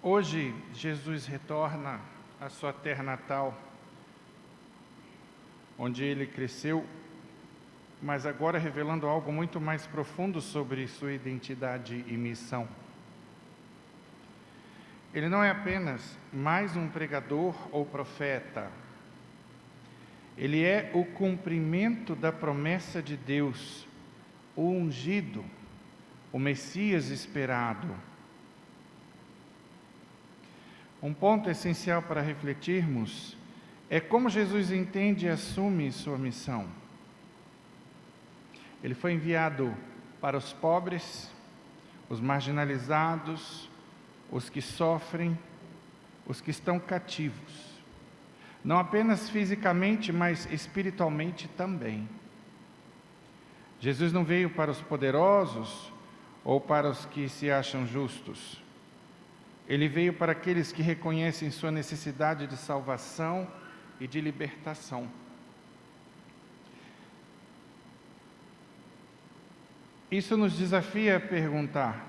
Hoje, Jesus retorna à sua terra natal, onde ele cresceu, mas agora revelando algo muito mais profundo sobre sua identidade e missão. Ele não é apenas mais um pregador ou profeta. Ele é o cumprimento da promessa de Deus, o ungido, o Messias esperado. Um ponto essencial para refletirmos é como Jesus entende e assume sua missão. Ele foi enviado para os pobres, os marginalizados, os que sofrem, os que estão cativos. Não apenas fisicamente, mas espiritualmente também. Jesus não veio para os poderosos ou para os que se acham justos. Ele veio para aqueles que reconhecem sua necessidade de salvação e de libertação. Isso nos desafia a perguntar: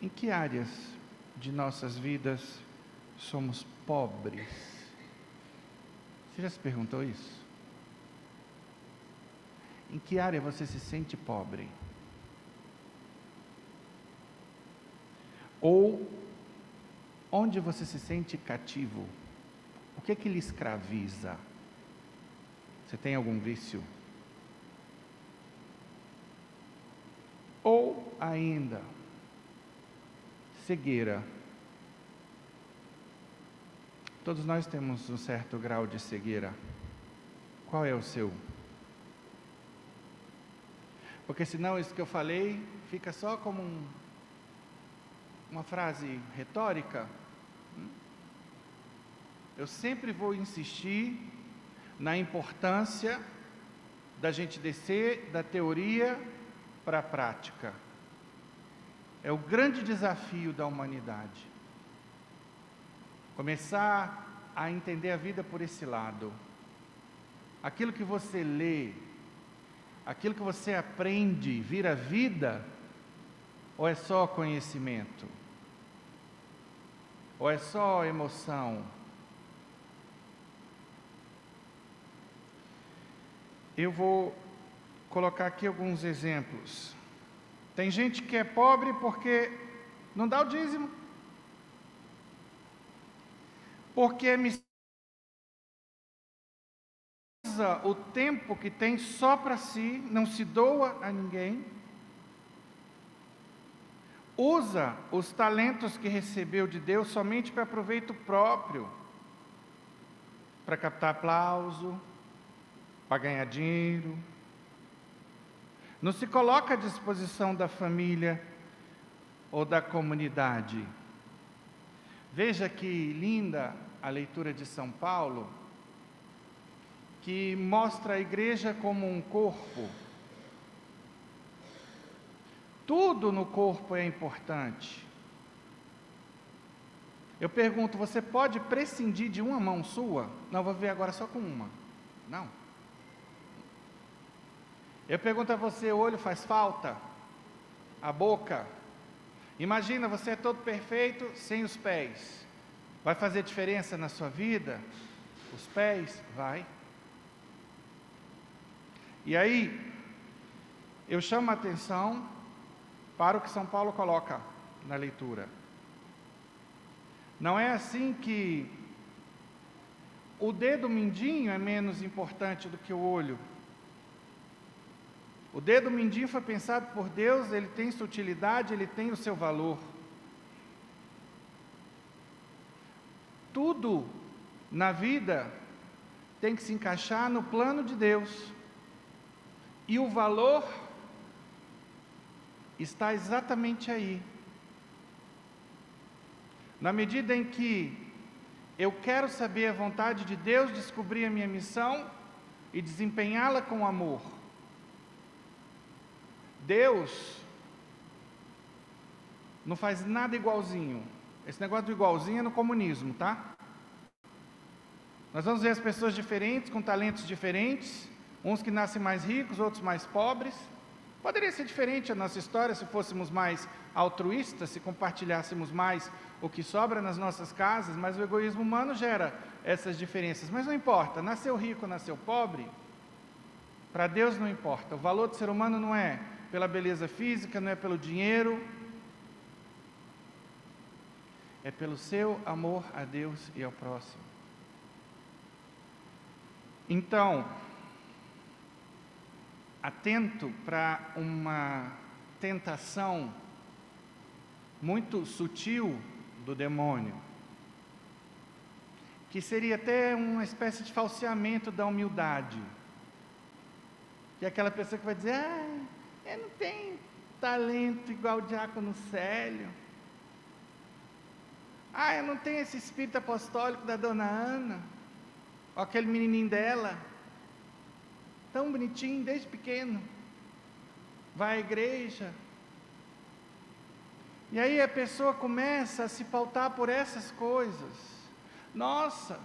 em que áreas de nossas vidas somos pobres? Você já se perguntou isso? Em que área você se sente pobre? Ou onde você se sente cativo? O que é que lhe escraviza? Você tem algum vício? Ou ainda, cegueira. Todos nós temos um certo grau de cegueira. Qual é o seu? Porque senão isso que eu falei fica só como uma frase retórica. Eu sempre vou insistir na importância da gente descer da teoria para a prática. É o grande desafio da humanidade. Começar a entender a vida por esse lado. Aquilo que você lê, aquilo que você aprende, vira vida, ou é só conhecimento? Ou é só emoção? Eu vou colocar aqui alguns exemplos. Tem gente que é pobre porque não dá o dízimo, porque usa o tempo que tem só para si, não se doa a ninguém, usa os talentos que recebeu de Deus somente para proveito próprio, para captar aplauso, para ganhar dinheiro, não se coloca à disposição da família ou da comunidade. Veja que linda a leitura de São Paulo, que mostra a igreja como um corpo. Tudo no corpo é importante. Eu pergunto, você pode prescindir de uma mão sua? Não, vou ver agora só com uma. Não. Eu pergunto a você, o olho faz falta? A boca? Imagina, você é todo perfeito sem os pés. Vai fazer diferença na sua vida? Os pés? Vai. E aí, eu chamo a atenção para o que São Paulo coloca na leitura. Não é assim que o dedo mindinho é menos importante do que o olho. O dedo mindinho foi pensado por Deus, ele tem sua utilidade, ele tem o seu valor. Tudo na vida tem que se encaixar no plano de Deus. E o valor está exatamente aí. Na medida em que eu quero saber a vontade de Deus, descobrir a minha missão e desempenhá-la com amor. Deus não faz nada igualzinho. Esse negócio do igualzinho é no comunismo, tá? Nós vamos ver as pessoas diferentes, com talentos diferentes, uns que nascem mais ricos, outros mais pobres. Poderia ser diferente a nossa história se fôssemos mais altruístas se compartilhássemos mais o que sobra nas nossas casas, mas o egoísmo humano gera essas diferenças. Mas não importa, nasceu rico, nasceu pobre, para Deus não importa. O valor do ser humano não é pela beleza física, não é pelo dinheiro, é pelo seu amor a Deus e ao próximo. Então, atento para uma tentação muito sutil do demônio, que seria até uma espécie de falseamento da humildade, que é aquela pessoa que vai dizer: eu não tenho talento igual o diácono Célio, eu não tenho esse espírito apostólico da dona Ana, ou aquele menininho dela, tão bonitinho desde pequeno, vai à igreja. E aí a pessoa começa a se pautar por essas coisas. Nossa,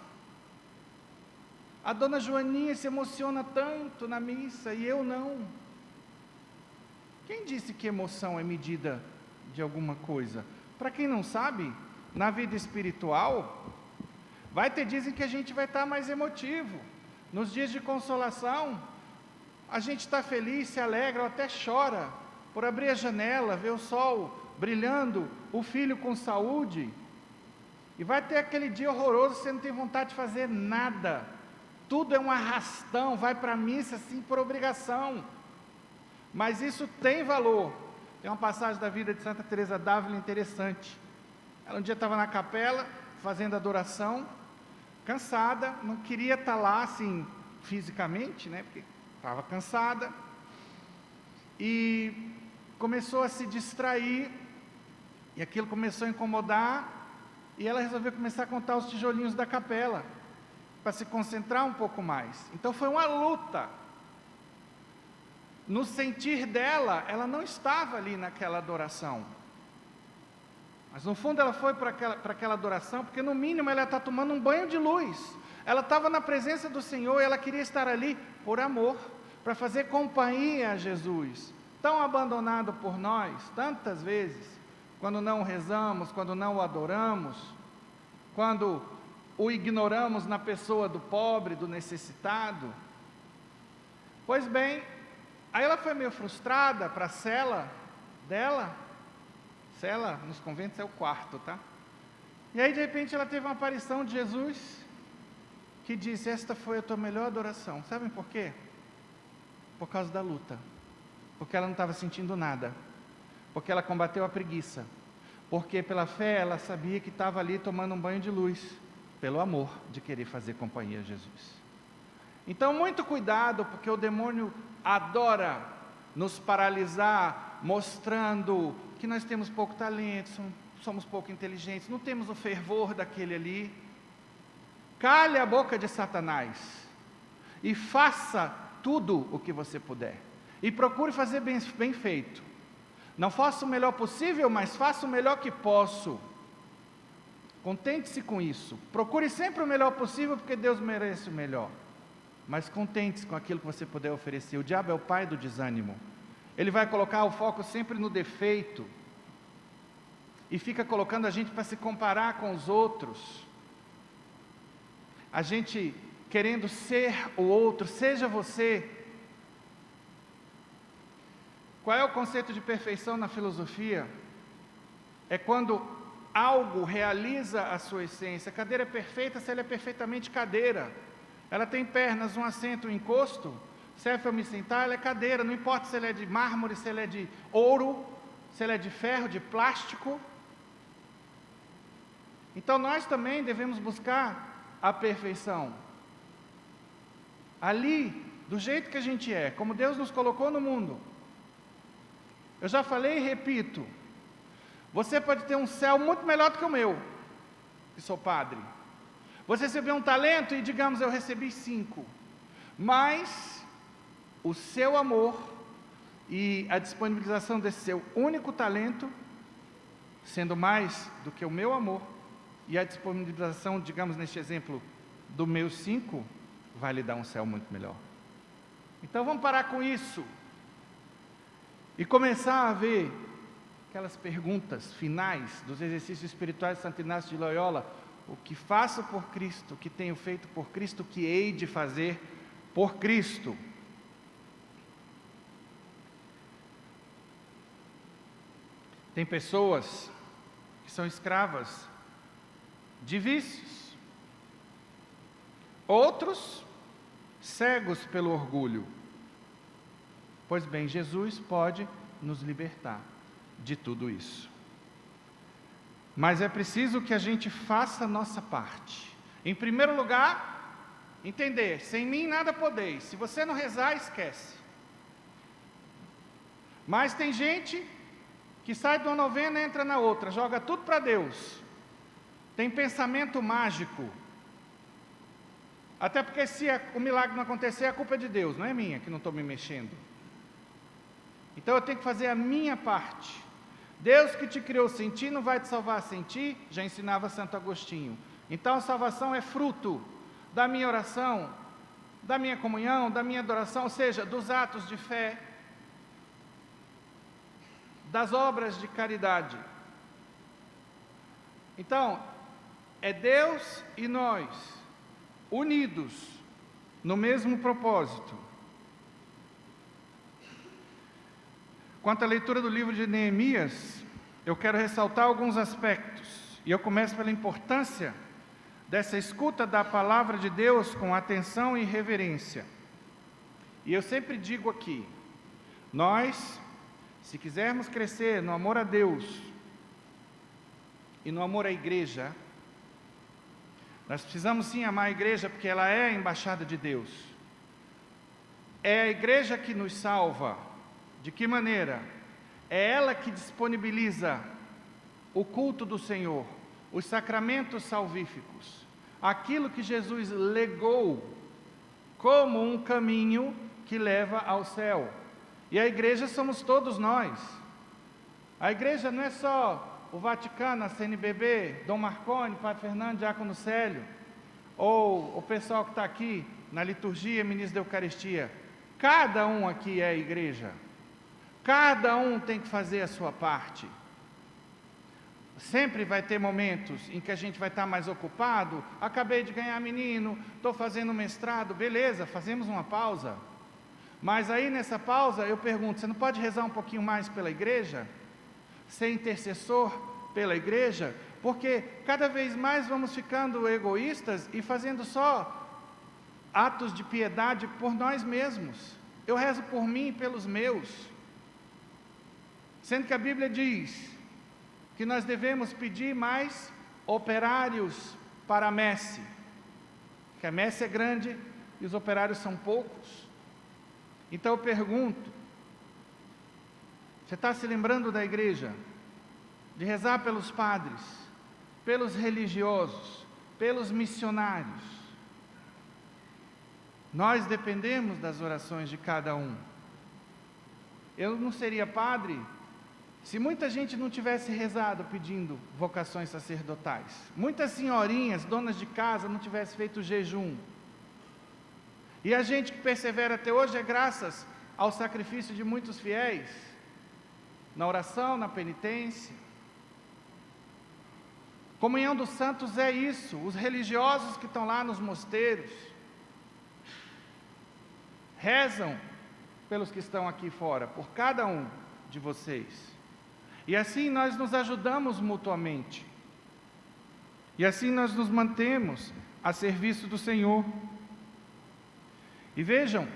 a dona Joaninha se emociona tanto na missa e eu não. Quem disse que emoção é medida de alguma coisa? Para quem não sabe, na vida espiritual, vai ter dias em que a gente vai estar mais emotivo. Nos dias de consolação, a gente está feliz, se alegra, ou até chora, por abrir a janela, ver o sol brilhando, o filho com saúde. E vai ter aquele dia horroroso, você não tem vontade de fazer nada. Tudo é um arrastão, vai para a missa assim por obrigação. Mas isso tem valor. Tem uma passagem da vida de Santa Teresa d'Ávila interessante. Ela um dia estava na capela, fazendo adoração, cansada, não queria estar lá assim, fisicamente, né, porque estava cansada, e começou a se distrair, e aquilo começou a incomodar, e ela resolveu começar a contar os tijolinhos da capela, para se concentrar um pouco mais. Então foi uma luta. No sentir dela, ela não estava ali naquela adoração, mas no fundo ela foi para aquela adoração, porque no mínimo ela está tomando um banho de luz. Ela estava na presença do Senhor, e ela queria estar ali por amor, para fazer companhia a Jesus, tão abandonado por nós, tantas vezes, quando não rezamos, quando não o adoramos, quando o ignoramos na pessoa do pobre, do necessitado. Pois bem, aí ela foi meio frustrada para a cela dela. Cela nos conventos é o quarto, tá? E aí de repente ela teve uma aparição de Jesus, que disse: esta foi a tua melhor adoração. Sabem por quê? Por causa da luta, porque ela não estava sentindo nada, porque ela combateu a preguiça, porque pela fé ela sabia que estava ali tomando um banho de luz, pelo amor de querer fazer companhia a Jesus. Então muito cuidado, porque o demônio adora nos paralisar, mostrando que nós temos pouco talento, somos pouco inteligentes, não temos o fervor daquele ali. Calhe a boca de Satanás e faça tudo o que você puder, e procure fazer bem feito. Não faça o melhor possível, mas faça o melhor que posso. Contente-se com isso. Procure sempre o melhor possível, porque Deus merece o melhor. Mas contente-se com aquilo que você puder oferecer. O diabo é o pai do desânimo. Ele vai colocar o foco sempre no defeito, e fica colocando a gente para se comparar com os outros. A gente querendo ser o outro. Seja você. Qual é o conceito de perfeição na filosofia? É quando algo realiza a sua essência. A cadeira é perfeita se ela é perfeitamente cadeira. Ela tem pernas, um assento, um encosto. Serve para eu me sentar, ela é cadeira. Não importa se ela é de mármore, se ela é de ouro, se ela é de ferro, de plástico. Então nós também devemos buscar a perfeição. Ali, do jeito que a gente é, como Deus nos colocou no mundo. Eu já falei e repito, você pode ter um céu muito melhor do que o meu, que sou padre. Você recebeu um talento e, digamos, eu recebi 5. Mas o seu amor e a disponibilização desse seu único talento, sendo mais do que o meu amor, e a disponibilização, digamos, neste exemplo, do meu 5, vai lhe dar um céu muito melhor. Então vamos parar com isso e começar a ver aquelas perguntas finais dos exercícios espirituais de Santo Inácio de Loyola: o que faço por Cristo, o que tenho feito por Cristo, o que hei de fazer por Cristo? Tem pessoas que são escravas de vícios, outros cegos pelo orgulho. Pois bem, Jesus pode nos libertar de tudo isso. Mas é preciso que a gente faça a nossa parte. Em primeiro lugar, entender: sem mim nada podeis. Se você não rezar, esquece. Mas tem gente que sai de uma novena e entra na outra, joga tudo para Deus. Tem pensamento mágico. Até porque se o milagre não acontecer, a culpa é de Deus, não é minha, que não estou me mexendo. Então eu tenho que fazer a minha parte. Deus que te criou sem ti, não vai te salvar sem ti, já ensinava Santo Agostinho. Então a salvação é fruto da minha oração, da minha comunhão, da minha adoração, ou seja, dos atos de fé, das obras de caridade. Então, é Deus e nós, unidos no mesmo propósito. Quanto à leitura do livro de Neemias, eu quero ressaltar alguns aspectos. E eu começo pela importância dessa escuta da palavra de Deus com atenção e reverência. E eu sempre digo aqui: nós, se quisermos crescer no amor a Deus e no amor à igreja, nós precisamos sim amar a igreja, porque ela é a embaixada de Deus. É a igreja que nos salva. De que maneira? É ela que disponibiliza o culto do Senhor, os sacramentos salvíficos, aquilo que Jesus legou como um caminho que leva ao céu. E a igreja somos todos nós. A igreja não é só o Vaticano, a CNBB, Dom Marconi, Padre Fernando, Diácono Célio, ou o pessoal que está aqui na liturgia, ministro da Eucaristia. Cada um aqui é a igreja. Cada um tem que fazer a sua parte. Sempre vai ter momentos em que a gente vai estar mais ocupado. Acabei de ganhar menino, estou fazendo mestrado, beleza, fazemos uma pausa. Mas aí nessa pausa eu pergunto: você não pode rezar um pouquinho mais pela igreja? Ser intercessor pela igreja? Porque cada vez mais vamos ficando egoístas e fazendo só atos de piedade por nós mesmos. Eu rezo por mim e pelos meus. Sendo que a Bíblia diz que nós devemos pedir mais operários para a messe. Que a messe é grande e os operários são poucos. Então eu pergunto: você está se lembrando da igreja? De rezar pelos padres, pelos religiosos, pelos missionários? Nós dependemos das orações de cada um. Eu não seria padre se muita gente não tivesse rezado pedindo vocações sacerdotais. Muitas senhorinhas, donas de casa, não tivessem feito jejum. E a gente que persevera até hoje é graças ao sacrifício de muitos fiéis, na oração, na penitência. Comunhão dos santos é isso. Os religiosos que estão lá nos mosteiros rezam pelos que estão aqui fora, por cada um de vocês. E assim nós nos ajudamos mutuamente. E assim nós nos mantemos a serviço do Senhor. E vejam,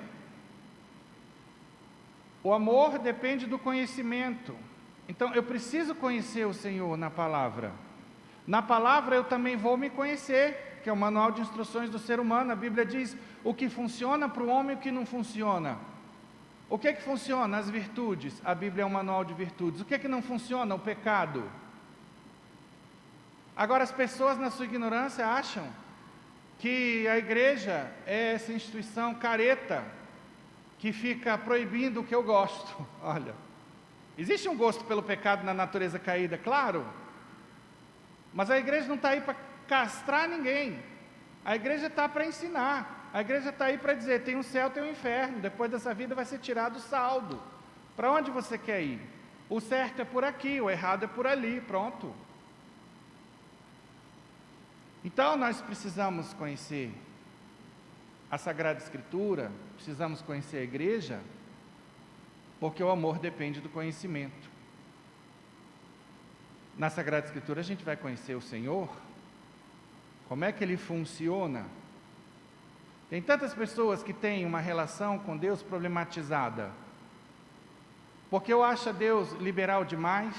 o amor depende do conhecimento. Então eu preciso conhecer o Senhor na palavra. Na palavra eu também vou me conhecer, que é o manual de instruções do ser humano. A Bíblia diz o que funciona para o homem e o que não funciona. O que é que funciona? As virtudes. A Bíblia é um manual de virtudes. O que é que não funciona? O pecado. Agora as pessoas na sua ignorância acham que a igreja é essa instituição careta que fica proibindo o que eu gosto. Olha, existe um gosto pelo pecado na natureza caída, claro, mas a igreja não está aí para castrar ninguém. A igreja está para ensinar. A igreja está aí para dizer: tem um céu, tem um inferno, depois dessa vida vai ser tirado o saldo. Para onde você quer ir? O certo é por aqui, o errado é por ali, pronto. Então nós precisamos conhecer a Sagrada Escritura, precisamos conhecer a igreja, porque o amor depende do conhecimento. Na Sagrada Escritura a gente vai conhecer o Senhor, como é que Ele funciona. Tem tantas pessoas que têm uma relação com Deus problematizada, porque ou acha Deus liberal demais,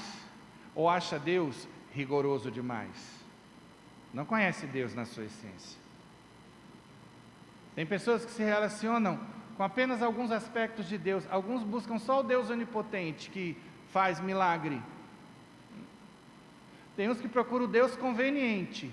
ou acha Deus rigoroso demais. Não conhece Deus na sua essência. Tem pessoas que se relacionam com apenas alguns aspectos de Deus. Alguns buscam só o Deus onipotente, que faz milagre. Tem uns que procuram o Deus conveniente.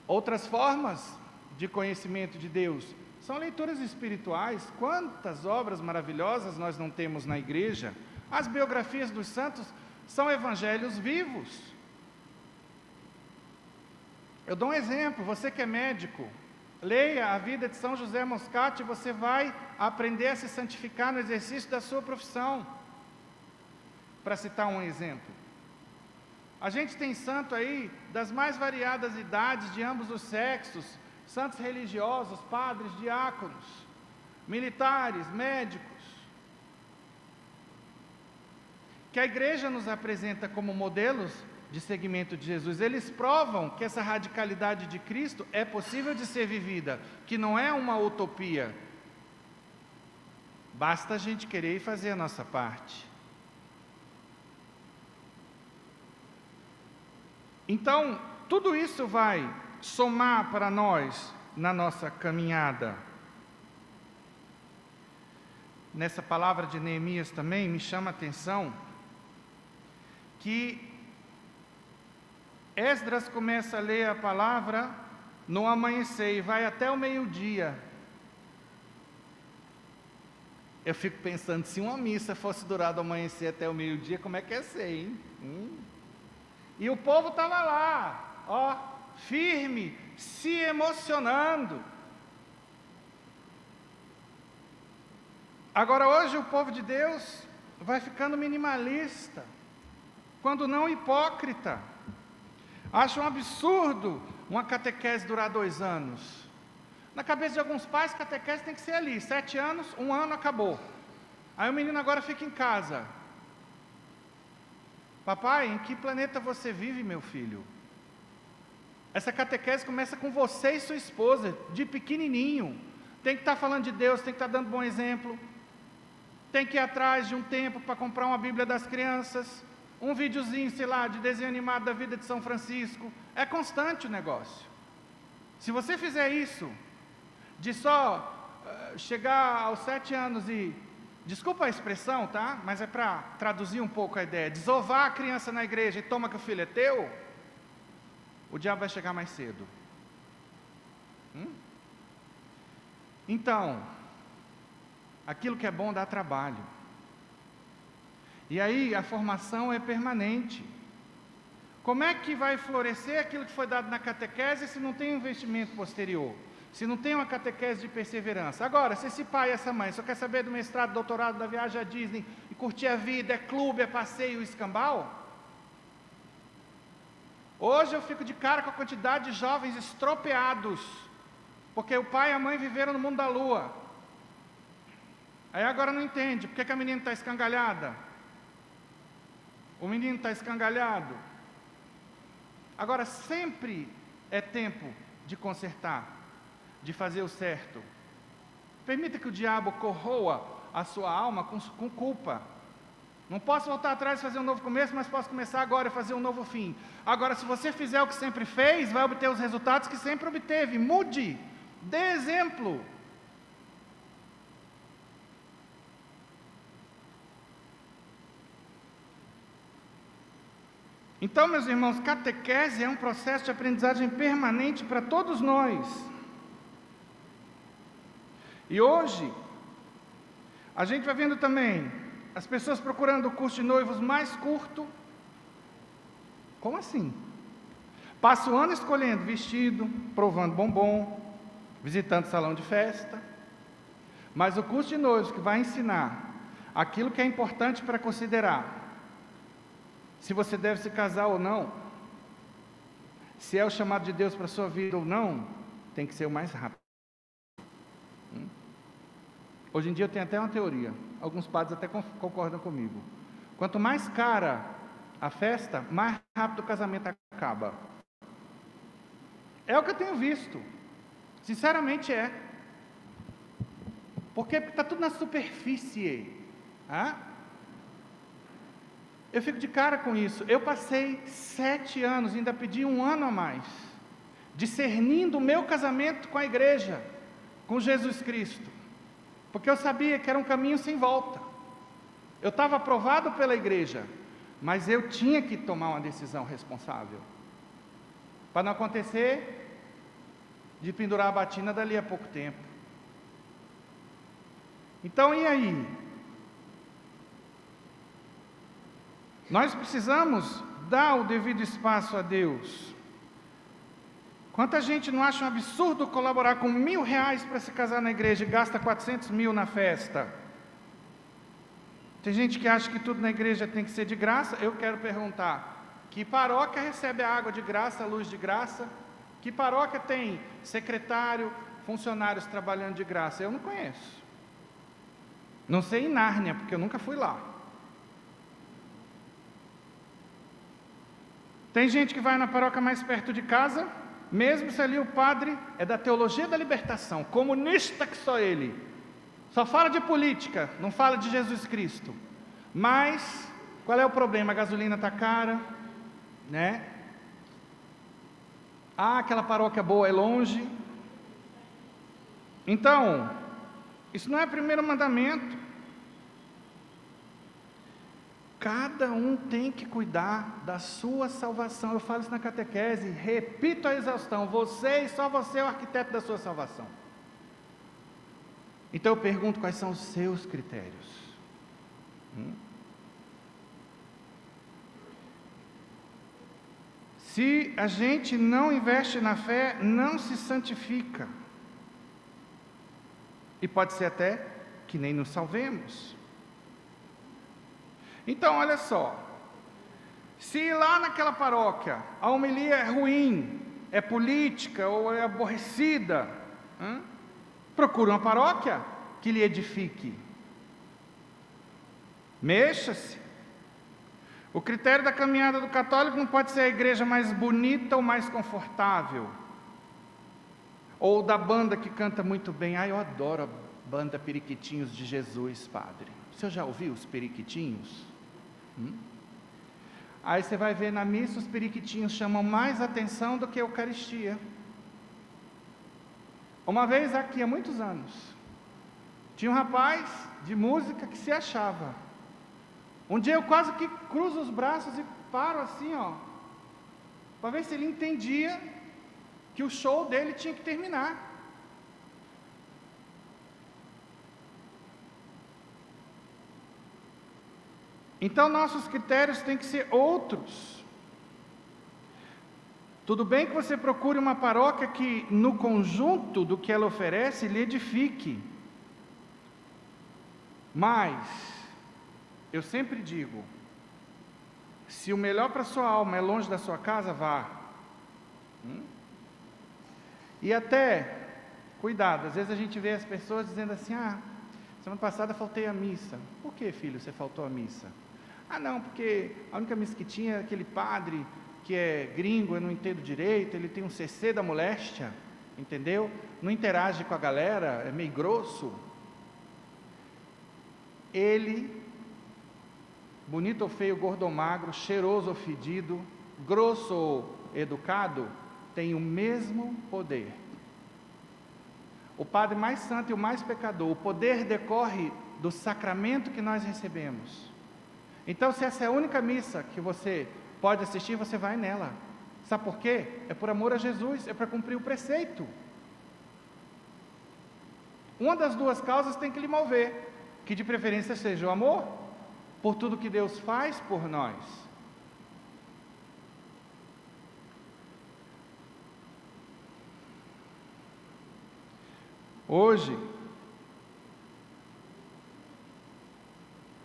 Outras formas de conhecimento de Deus são leituras espirituais. Quantas obras maravilhosas nós não temos na igreja? As biografias dos santos são evangelhos vivos. Eu dou um exemplo, você que é médico, leia a vida de São José Moscati e você vai aprender a se santificar no exercício da sua profissão. Para citar um exemplo. A gente tem santo aí das mais variadas idades, de ambos os sexos, santos religiosos, padres, diáconos, militares, médicos, que a igreja nos apresenta como modelos de seguimento de Jesus. Eles provam que essa radicalidade de Cristo é possível de ser vivida, que não é uma utopia. Basta a gente querer e fazer a nossa parte. Então, tudo isso vai somar para nós na nossa caminhada. Nessa palavra de Neemias também me chama a atenção que Esdras começa a ler a palavra no amanhecer e vai até o meio-dia. Eu fico pensando, se uma missa fosse durar do amanhecer até o meio-dia, como é que ia ser, hein? E o povo estava lá, ó, firme, se emocionando. Agora hoje o povo de Deus vai ficando minimalista, quando não hipócrita. Acha um absurdo uma catequese durar 2 anos. Na cabeça de alguns pais, catequese tem que ser ali, 7 anos, 1 ano, acabou. Aí o menino agora fica em casa. Papai, em que planeta você vive, meu filho? Essa catequese começa com você e sua esposa, de pequenininho. Tem que estar falando de Deus, tem que estar dando bom exemplo. Tem que ir atrás de um tempo para comprar uma Bíblia das crianças, um videozinho, sei lá, de desenho animado da vida de São Francisco. É constante o negócio. Se você fizer isso, de só chegar aos 7 anos e, desculpa a expressão, tá? Mas é para traduzir um pouco a ideia, desovar a criança na igreja e toma que o filho é teu, o diabo vai chegar mais cedo. Então, aquilo que é bom dá trabalho. E aí a formação é permanente. Como é que vai florescer aquilo que foi dado na catequese se não tem um investimento posterior? Se não tem uma catequese de perseverança? Agora, se esse pai e essa mãe só quer saber do mestrado, doutorado, da viagem à Disney e curtir a vida, é clube, é passeio, escambau? Hoje eu fico de cara com a quantidade de jovens estropiados, porque o pai e a mãe viveram no mundo da lua. Aí agora não entende, por que a menina está escangalhada? O menino está escangalhado. Agora, sempre é tempo de consertar, de fazer o certo. Permita que o diabo corroa a sua alma com culpa. Não posso voltar atrás e fazer um novo começo, mas posso começar agora e fazer um novo fim. Agora, se você fizer o que sempre fez, vai obter os resultados que sempre obteve. Mude, dê exemplo. Então, meus irmãos, catequese é um processo de aprendizagem permanente para todos nós. E hoje, a gente vai vendo também as pessoas procurando o curso de noivos mais curto. Como assim? Passa o ano escolhendo vestido, provando bombom, visitando salão de festa. Mas o curso de noivos que vai ensinar aquilo que é importante para considerar, se você deve se casar ou não, se é o chamado de Deus para a sua vida ou não, tem que ser o mais rápido. Hoje em dia eu tenho até uma teoria, alguns padres até concordam comigo. Quanto mais cara a festa, mais rápido o casamento acaba. É o que eu tenho visto, sinceramente é. Porque está tudo na superfície. Eu fico de cara com isso. Eu passei 7 anos, ainda pedi 1 ano a mais, discernindo o meu casamento com a igreja, com Jesus Cristo, porque eu sabia que era um caminho sem volta. Eu estava aprovado pela igreja, mas eu tinha que tomar uma decisão responsável, para não acontecer de pendurar a batina dali a pouco tempo. Então, e aí? Nós precisamos dar o devido espaço a Deus. Quanta gente não acha um absurdo colaborar com R$1.000 para se casar na igreja e gasta 400 mil na festa? Tem gente que acha que tudo na igreja tem que ser de graça. Eu quero perguntar, que paróquia recebe a água de graça, a luz de graça? Que paróquia tem secretário, funcionários trabalhando de graça? Eu não conheço. Não sei em Nárnia, porque eu nunca fui lá. Tem gente que vai na paróquia mais perto de casa, mesmo se ali o padre é da teologia da libertação, comunista que só ele, só fala de política, não fala de Jesus Cristo. Mas, qual é o problema? A gasolina está cara, né? Aquela paróquia boa é longe. Então, isso não é primeiro mandamento. Cada um tem que cuidar da sua salvação. Eu falo isso na catequese, repito a exaustão: você e só você é o arquiteto da sua salvação. Então eu pergunto, quais são os seus critérios? Se a gente não investe na fé, não se santifica. E pode ser até que nem nos salvemos. Então, olha só, se lá naquela paróquia a homilia é ruim, é política ou é aborrecida, procure uma paróquia que lhe edifique. Mexa-se. O critério da caminhada do católico não pode ser a igreja mais bonita ou mais confortável, ou da banda que canta muito bem. Eu adoro a banda Periquitinhos de Jesus, padre. O senhor já ouviu os Periquitinhos? Aí você vai ver na missa, os periquitinhos chamam mais atenção do que a Eucaristia. Uma vez aqui, há muitos anos, tinha um rapaz de música que se achava. Um dia eu quase que cruzo os braços e paro assim, para ver se ele entendia que o show dele tinha que terminar. Então, nossos critérios têm que ser outros. Tudo bem que você procure uma paróquia que, no conjunto do que ela oferece, lhe edifique. Mas, eu sempre digo, se o melhor para a sua alma é longe da sua casa, vá. E até, cuidado, às vezes a gente vê as pessoas dizendo assim: semana passada faltei à missa. Por que, filho, você faltou à missa? Não, porque a única missa que tinha é aquele padre que é gringo, eu não entendo direito, ele tem um CC da moléstia, entendeu? Não interage com a galera, é meio grosso. Ele, bonito ou feio, gordo ou magro, cheiroso ou fedido, grosso ou educado, tem o mesmo poder. O padre mais santo e o mais pecador, o poder decorre do sacramento que nós recebemos. Então, se essa é a única missa que você pode assistir, você vai nela. Sabe por quê? É por amor a Jesus, é para cumprir o preceito. Uma das duas causas tem que lhe mover, que de preferência seja o amor, por tudo que Deus faz por nós. Hoje,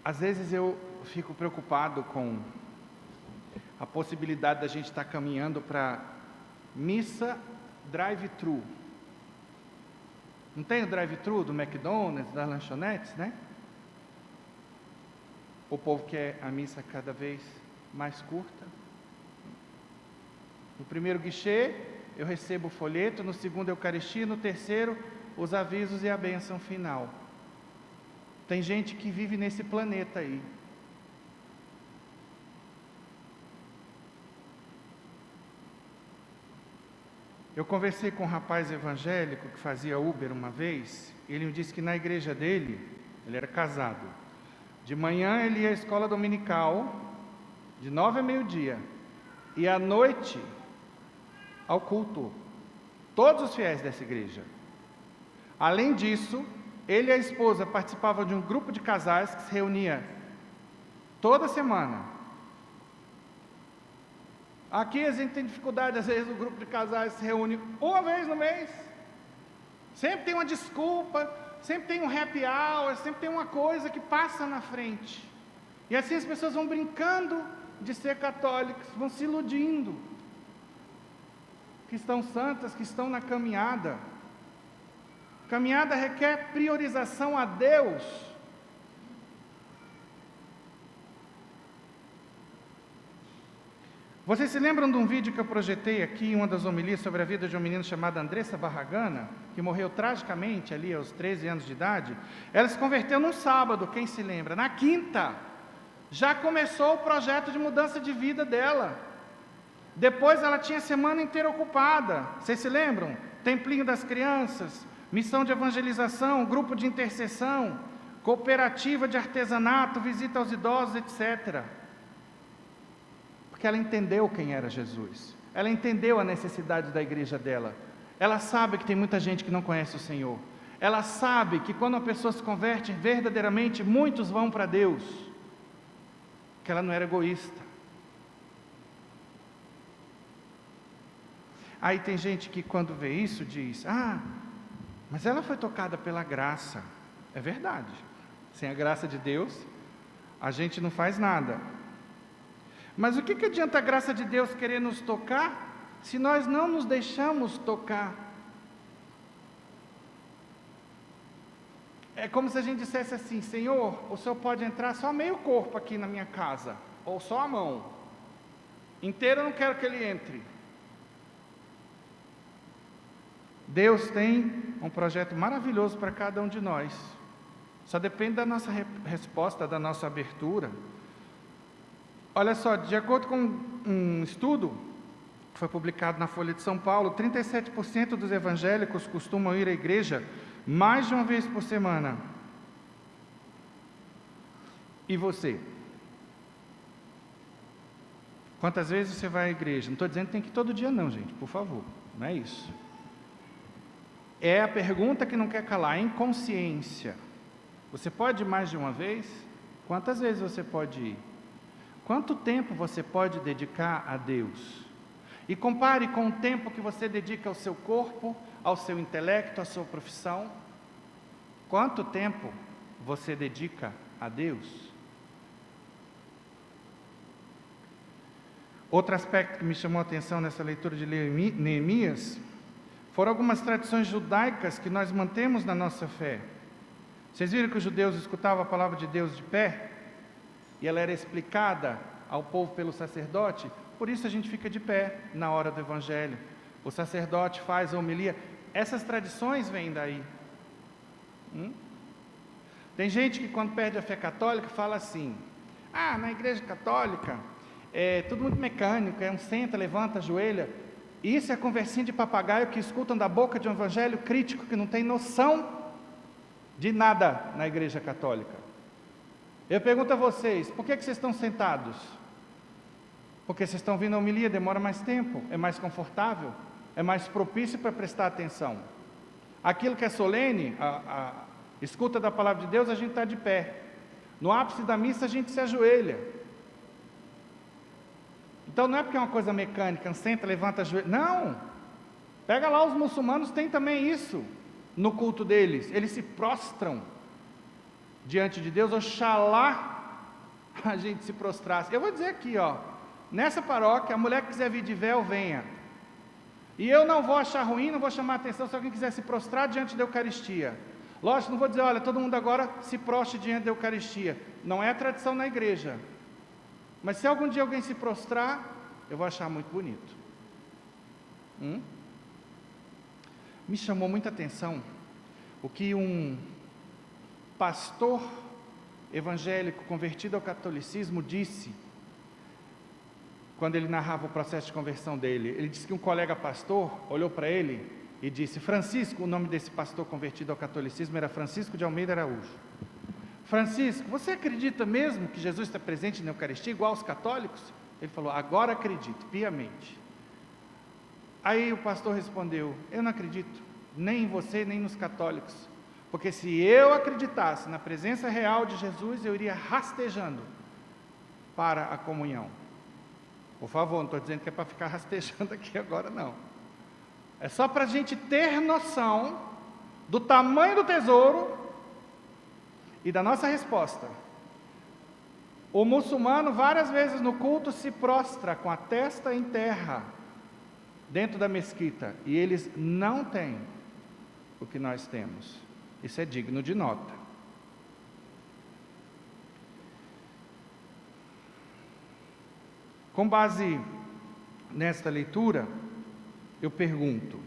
Às vezes eu fico preocupado com a possibilidade da gente estar caminhando para missa drive-thru. Não tem o drive-thru do McDonald's, das lanchonetes, né? O povo quer a missa cada vez mais curta. No primeiro guichê, eu recebo o folheto, no segundo, a Eucaristia, no terceiro, os avisos e a bênção final. Tem gente que vive nesse planeta aí. Eu conversei com um rapaz evangélico que fazia Uber uma vez, e ele me disse que na igreja dele, ele era casado, de manhã ele ia à escola dominical, de 9 a meio-dia, e à noite ao culto, todos os fiéis dessa igreja. Além disso, ele e a esposa participavam de um grupo de casais que se reunia toda semana. Aqui a gente tem dificuldade, às vezes o grupo de casais se reúne uma vez no mês, sempre tem uma desculpa, sempre tem um happy hour, sempre tem uma coisa que passa na frente, e assim as pessoas vão brincando de ser católicos, vão se iludindo, que estão santas, que estão na caminhada. Caminhada requer priorização a Deus. Vocês se lembram de um vídeo que eu projetei aqui, uma das homilias sobre a vida de uma menina chamada Andressa Barragana, que morreu tragicamente ali aos 13 anos de idade? Ela se converteu num sábado, quem se lembra? Na quinta, já começou o projeto de mudança de vida dela. Depois ela tinha a semana inteira ocupada, vocês se lembram? Templinho das crianças, missão de evangelização, grupo de intercessão, cooperativa de artesanato, visita aos idosos, etc. Porque ela entendeu quem era Jesus, ela entendeu a necessidade da igreja dela, ela sabe que tem muita gente que não conhece o Senhor, ela sabe que quando a pessoa se converte verdadeiramente, muitos vão para Deus, que ela não era egoísta. Aí tem gente que quando vê isso diz, mas ela foi tocada pela graça. É verdade, sem a graça de Deus, a gente não faz nada. Mas o que adianta a graça de Deus querer nos tocar, se nós não nos deixamos tocar? É como se a gente dissesse assim, Senhor, o Senhor pode entrar só meio corpo aqui na minha casa, ou só a mão, inteiro eu não quero que Ele entre. Deus tem um projeto maravilhoso para cada um de nós, só depende da nossa resposta, da nossa abertura. Olha só, de acordo com um estudo que foi publicado na Folha de São Paulo, 37% dos evangélicos costumam ir à igreja mais de uma vez por semana. E você? Quantas vezes você vai à igreja? Não estou dizendo que tem que ir todo dia não, gente, por favor, não é isso. É a pergunta que não quer calar, em consciência. Você pode ir mais de uma vez? Quantas vezes você pode ir? Quanto tempo você pode dedicar a Deus? E compare com o tempo que você dedica ao seu corpo, ao seu intelecto, à sua profissão. Quanto tempo você dedica a Deus? Outro aspecto que me chamou a atenção nessa leitura de Neemias foram algumas tradições judaicas que nós mantemos na nossa fé. Vocês viram que os judeus escutavam a palavra de Deus de pé? E ela era explicada ao povo pelo sacerdote? Por isso a gente fica de pé na hora do evangelho. O sacerdote faz a homilia. Essas tradições vêm daí. Tem gente que quando perde a fé católica fala assim, na igreja católica é tudo muito mecânico, é um senta, levanta, ajoelha. Isso é conversinha de papagaio que escutam da boca de um evangelho crítico que não tem noção de nada na igreja católica. Eu pergunto a vocês, por que vocês estão sentados? Porque vocês estão vindo a homilia, demora mais tempo, é mais confortável, é mais propício para prestar atenção. Aquilo que é solene, a escuta da palavra de Deus, a gente está de pé. No ápice da missa a gente se ajoelha. Então não é porque é uma coisa mecânica, senta, levanta, ajoelha. Não! Pega lá, os muçulmanos têm também isso no culto deles. Eles se prostram diante de Deus, Oxalá a gente se prostrasse. Eu vou dizer aqui, ó, nessa paróquia, a mulher que quiser vir de véu, venha. E eu não vou achar ruim, não vou chamar atenção se alguém quiser se prostrar diante da Eucaristia. Lógico, não vou dizer, olha, todo mundo agora se prostre diante da Eucaristia. Não é a tradição na igreja. Mas se algum dia alguém se prostrar, eu vou achar muito bonito. Me chamou muita atenção o que um pastor evangélico convertido ao catolicismo disse quando ele narrava o processo de conversão dele. Ele disse que um colega pastor olhou para ele e disse: Francisco, o nome desse pastor convertido ao catolicismo era Francisco de Almeida Araújo. Francisco, você acredita mesmo que Jesus está presente na Eucaristia igual aos católicos? Ele falou: agora acredito, piamente. Aí o pastor respondeu: eu não acredito, nem em você, nem nos católicos, porque se eu acreditasse na presença real de Jesus, eu iria rastejando para a comunhão. Por favor, não estou dizendo que é para ficar rastejando aqui agora, não. É só para a gente ter noção do tamanho do tesouro e da nossa resposta. O muçulmano, várias vezes no culto, se prostra com a testa em terra, dentro da mesquita, e eles não têm o que nós temos. Isso é digno de nota. Com base nesta leitura, eu pergunto: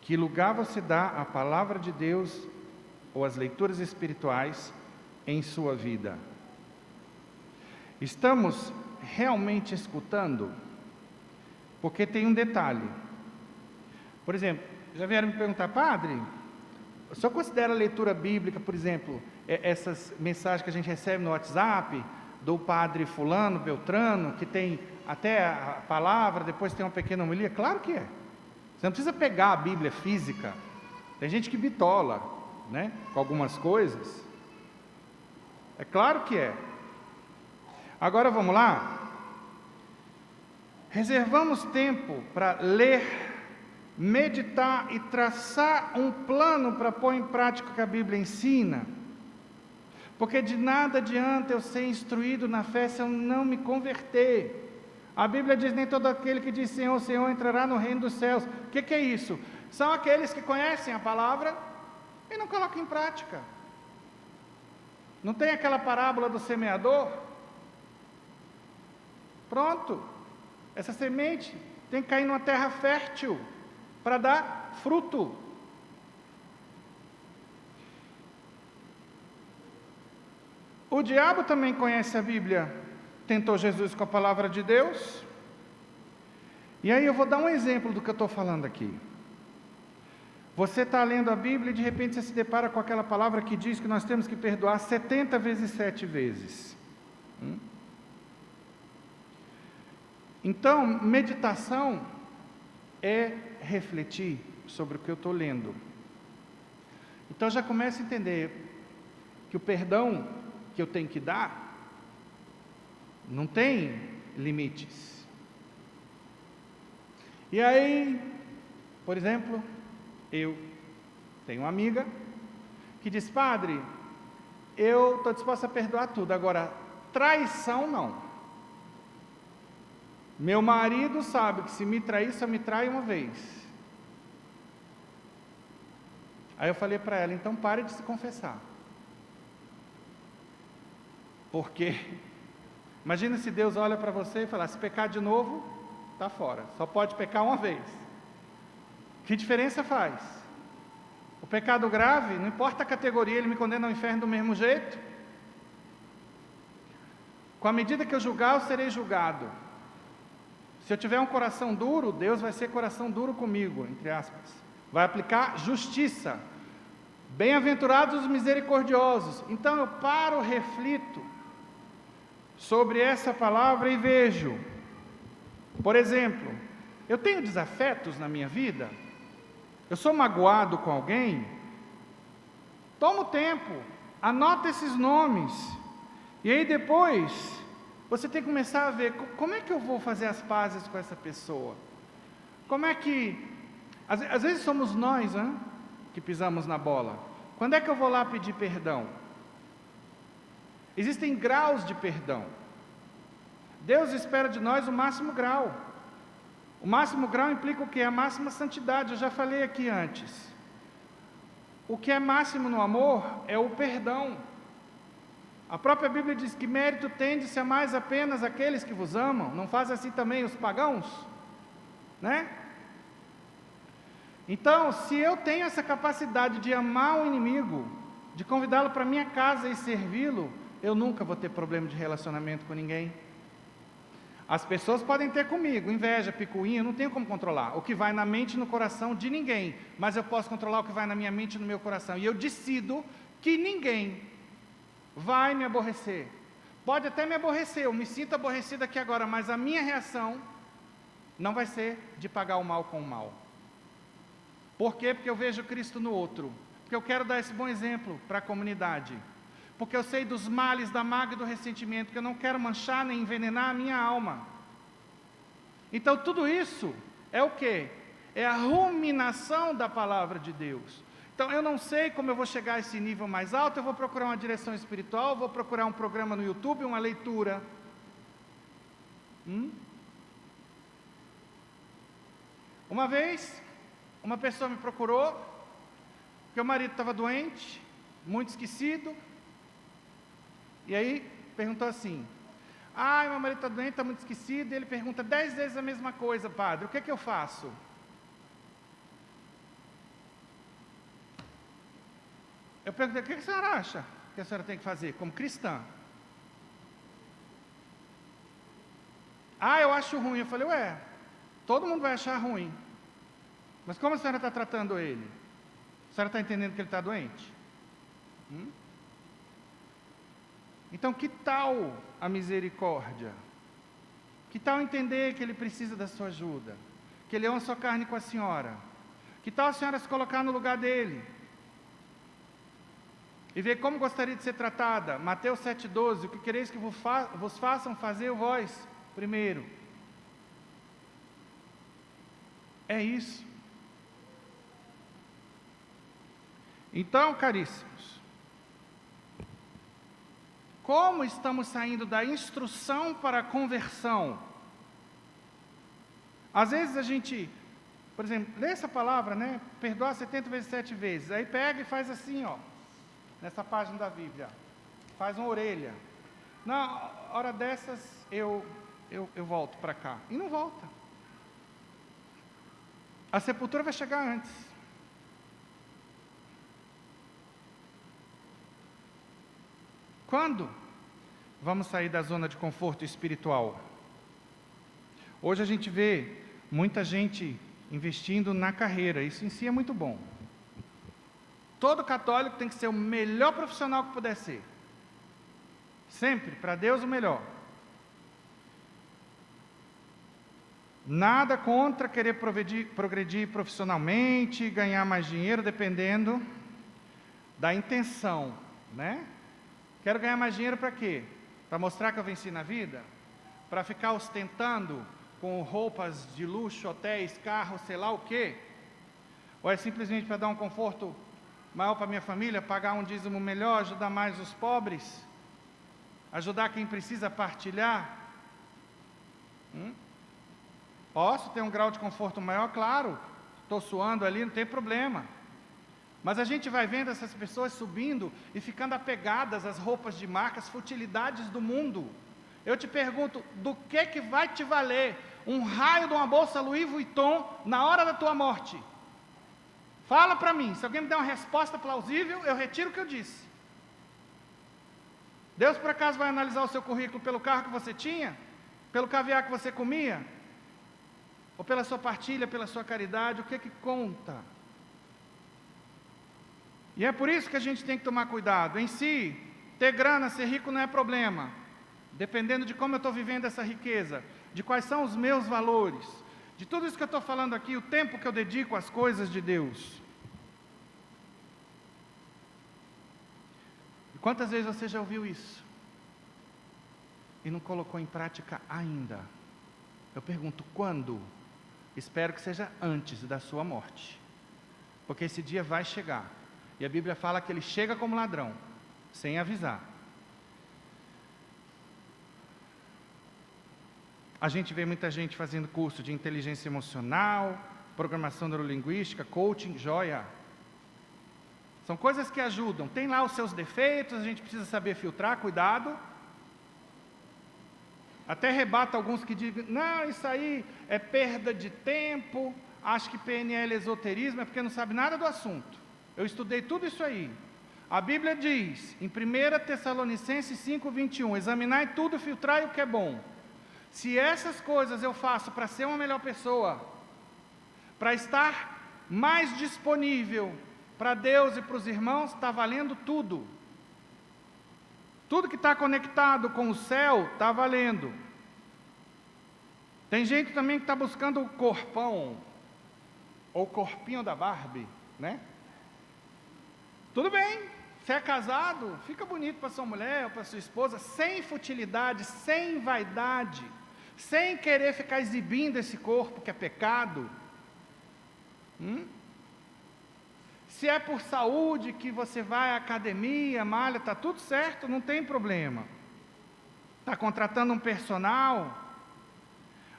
que lugar você dá à palavra de Deus ou às leituras espirituais em sua vida? Estamos realmente escutando? Porque tem um detalhe. Por exemplo, já vieram me perguntar: padre, o senhor considera a leitura bíblica, por exemplo, essas mensagens que a gente recebe no WhatsApp, do padre fulano, beltrano, que tem até a palavra, depois tem uma pequena homilia? Claro que é. Você não precisa pegar a Bíblia física. Tem gente que bitola, né, com algumas coisas. É claro que é. Agora vamos lá. Reservamos tempo para ler, meditar e traçar um plano para pôr em prática o que a Bíblia ensina. Porque de nada adianta eu ser instruído na fé se eu não me converter. A Bíblia diz: nem todo aquele que diz Senhor, Senhor entrará no reino dos céus. O que é isso? São aqueles que conhecem a palavra e não colocam em prática. Não tem aquela parábola do semeador? Pronto. Essa semente tem que cair numa terra fértil para dar fruto. O diabo também conhece a Bíblia, tentou Jesus com a palavra de Deus. E aí eu vou dar um exemplo do que eu estou falando aqui. Você está lendo a Bíblia e de repente você se depara com aquela palavra que diz que nós temos que perdoar 70 vezes 7 vezes. Então, meditação é refletir sobre o que eu estou lendo. Então já começo a entender que o perdão que eu tenho que dar não tem limites. E aí, por exemplo, eu tenho uma amiga que diz: padre, eu estou disposta a perdoar tudo, agora traição não. Meu marido sabe que se me trair, só me trai uma vez. Aí eu falei para ela: então pare de se confessar. Porque imagina se Deus olha para você e fala: se pecar de novo, está fora, só pode pecar uma vez. Que diferença faz? O pecado grave, não importa a categoria, ele me condena ao inferno do mesmo jeito. Com a medida que eu julgar, eu serei julgado. Se eu tiver um coração duro, Deus vai ser coração duro comigo, entre aspas. Vai aplicar justiça. Bem-aventurados os misericordiosos. Então eu paro, reflito sobre essa palavra e vejo. Por exemplo, eu tenho desafetos na minha vida? Eu sou magoado com alguém? Toma o tempo, anota esses nomes. E aí depois você tem que começar a ver como é que eu vou fazer as pazes com essa pessoa. Como é que... Às vezes somos nós, que pisamos na bola. Quando é que eu vou lá pedir perdão? Existem graus de perdão. Deus espera de nós o máximo grau. O máximo grau implica o quê? A máxima santidade, eu já falei aqui antes. O que é máximo no amor é o perdão. A própria Bíblia diz que mérito tendes a mais apenas aqueles que vos amam. Não faz assim também os pagãos? Né? Então, se eu tenho essa capacidade de amar o inimigo, de convidá-lo para minha casa e servi-lo, eu nunca vou ter problema de relacionamento com ninguém. As pessoas podem ter comigo inveja, picuinha, eu não tenho como controlar o que vai na mente e no coração de ninguém, mas eu posso controlar o que vai na minha mente e no meu coração, e eu decido que ninguém vai me aborrecer. Pode até me aborrecer, eu me sinto aborrecido aqui agora, mas a minha reação não vai ser de pagar o mal com o mal. Por quê? Porque eu vejo Cristo no outro, porque eu quero dar esse bom exemplo para a comunidade, porque eu sei dos males, da mágoa e do ressentimento, que eu não quero manchar nem envenenar a minha alma. Então tudo isso é o quê? É a ruminação da palavra de Deus. Então eu não sei como eu vou chegar a esse nível mais alto, eu vou procurar uma direção espiritual, vou procurar um programa no YouTube, uma leitura. Uma vez, uma pessoa me procurou, porque o marido estava doente, muito esquecido, e aí perguntou assim: meu marido está doente, está muito esquecido, e ele pergunta 10 vezes a mesma coisa, padre, o que é que eu faço? Eu perguntei: o que a senhora acha que a senhora tem que fazer como cristã? Eu acho ruim. Eu falei: todo mundo vai achar ruim, mas como a senhora está tratando ele? A senhora está entendendo que ele está doente? Então, que tal a misericórdia? Que tal entender que ele precisa da sua ajuda? Que ele é uma só carne com a senhora? Que tal a senhora se colocar no lugar dele? E ver como gostaria de ser tratada? Mateus 7,12, o que quereis que vos façam, fazer vós primeiro. É isso. Então, caríssimos, como estamos saindo da instrução para a conversão? Às vezes a gente, por exemplo, lê essa palavra, né? Perdoar 70 vezes 7 vezes. Aí pega e faz assim, nessa página da Bíblia. Faz uma orelha. Na hora dessas, eu volto para cá. E não volta. A sepultura vai chegar antes. Quando vamos sair da zona de conforto espiritual? Hoje a gente vê muita gente investindo na carreira, isso em si é muito bom. Todo católico tem que ser o melhor profissional que puder ser. Sempre, para Deus, o melhor. Nada contra querer progredir profissionalmente, ganhar mais dinheiro, dependendo da intenção, né? Quero ganhar mais dinheiro para quê? Para mostrar que eu venci na vida? Para ficar ostentando com roupas de luxo, hotéis, carros, sei lá o quê? Ou é simplesmente para dar um conforto maior para minha família, pagar um dízimo melhor, ajudar mais os pobres, ajudar quem precisa partilhar? Posso ter um grau de conforto maior? Claro, estou suando ali, não tem problema. Mas a gente vai vendo essas pessoas subindo e ficando apegadas às roupas de marca, às futilidades do mundo. Eu te pergunto, do que vai te valer um raio de uma bolsa Louis Vuitton na hora da tua morte? Fala para mim, se alguém me der uma resposta plausível, eu retiro o que eu disse. Deus por acaso vai analisar o seu currículo pelo carro que você tinha? Pelo caviar que você comia? Ou pela sua partilha, pela sua caridade? O que conta? E é por isso que a gente tem que tomar cuidado. Em si, ter grana, ser rico não é problema. Dependendo de como eu estou vivendo essa riqueza, de quais são os meus valores, de tudo isso que eu estou falando aqui, o tempo que eu dedico às coisas de Deus. E quantas vezes você já ouviu isso? E não colocou em prática ainda? Eu pergunto, quando? Espero que seja antes da sua morte. Porque esse dia vai chegar. E a Bíblia fala que ele chega como ladrão, sem avisar. A gente vê muita gente fazendo curso de inteligência emocional, programação neurolinguística, coaching, joia. São coisas que ajudam. Tem lá os seus defeitos, a gente precisa saber filtrar, cuidado. Até rebata alguns que dizem, não, isso aí é perda de tempo, acho que PNL é esoterismo, é porque não sabe nada do assunto. Eu estudei tudo isso aí. A Bíblia diz, em 1 Tessalonicenses 5:21, examinai tudo, filtrai o que é bom. Se essas coisas eu faço para ser uma melhor pessoa, para estar mais disponível para Deus e para os irmãos, está valendo tudo. Tudo que está conectado com o céu, está valendo. Tem gente também que está buscando o corpão, ou o corpinho da Barbie, né? Tudo bem, se é casado, fica bonito para sua mulher ou para sua esposa, sem futilidade, sem vaidade, sem querer ficar exibindo esse corpo que é pecado. Se é por saúde que você vai à academia, malha, está tudo certo, não tem problema. Está contratando um personal.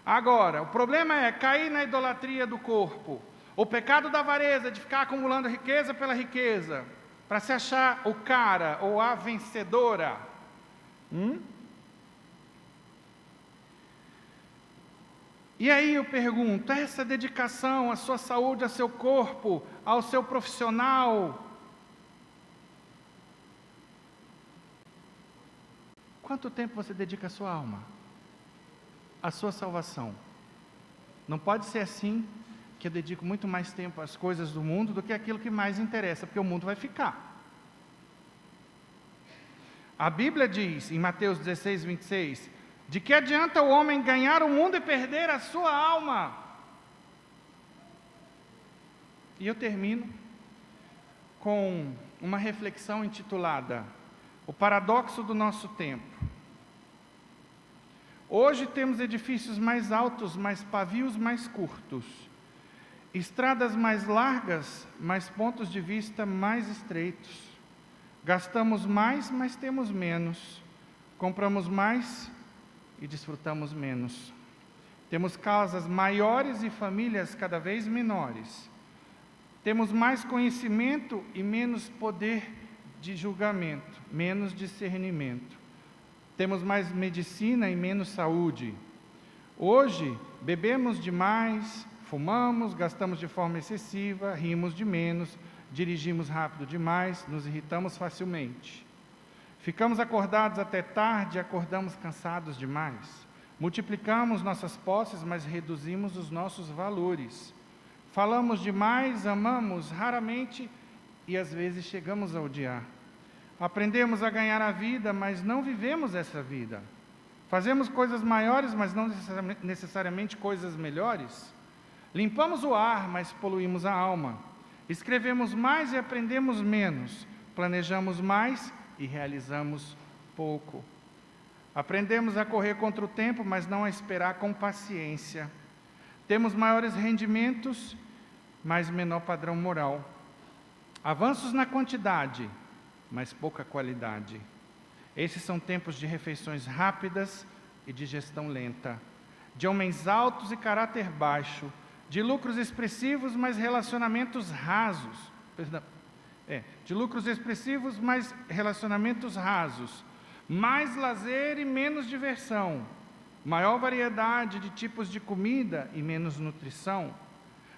Agora, o problema é cair na idolatria do corpo. O pecado da avareza, de ficar acumulando riqueza pela riqueza, para se achar o cara ou a vencedora. E aí eu pergunto, essa dedicação à sua saúde, ao seu corpo, ao seu profissional, quanto tempo você dedica à sua alma, à sua salvação? Não pode ser assim, que eu dedico muito mais tempo às coisas do mundo do que aquilo que mais interessa, porque o mundo vai ficar. A Bíblia diz, em Mateus 16:26, de que adianta o homem ganhar o mundo e perder a sua alma? E eu termino com uma reflexão intitulada O Paradoxo do Nosso Tempo. Hoje temos edifícios mais altos, mas pavios mais curtos, estradas mais largas, mas pontos de vista mais estreitos. Gastamos mais, mas temos menos. Compramos mais e desfrutamos menos. Temos casas maiores e famílias cada vez menores. Temos mais conhecimento e menos poder de julgamento, menos discernimento. Temos mais medicina e menos saúde. Hoje, bebemos demais, fumamos, gastamos de forma excessiva, rimos de menos, dirigimos rápido demais, nos irritamos facilmente. Ficamos acordados até tarde e acordamos cansados demais. Multiplicamos nossas posses, mas reduzimos os nossos valores. Falamos demais, amamos raramente e às vezes chegamos a odiar. Aprendemos a ganhar a vida, mas não vivemos essa vida. Fazemos coisas maiores, mas não necessariamente coisas melhores. Limpamos o ar, mas poluímos a alma. Escrevemos mais e aprendemos menos. Planejamos mais e realizamos pouco. Aprendemos a correr contra o tempo, mas não a esperar com paciência. Temos maiores rendimentos, mas menor padrão moral. Avanços na quantidade, mas pouca qualidade. Esses são tempos de refeições rápidas e de gestão lenta, de homens altos e caráter baixo, de lucros expressivos, mas relacionamentos rasos. De lucros expressivos, mas relacionamentos rasos. Mais lazer e menos diversão. Maior variedade de tipos de comida e menos nutrição.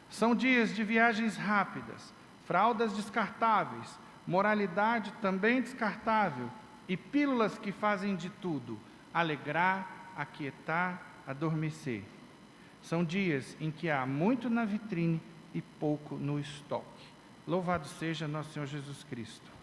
São dias de viagens rápidas, fraldas descartáveis, moralidade também descartável e pílulas que fazem de tudo, alegrar, aquietar, adormecer. São dias em que há muito na vitrine e pouco no estoque. Louvado seja nosso Senhor Jesus Cristo.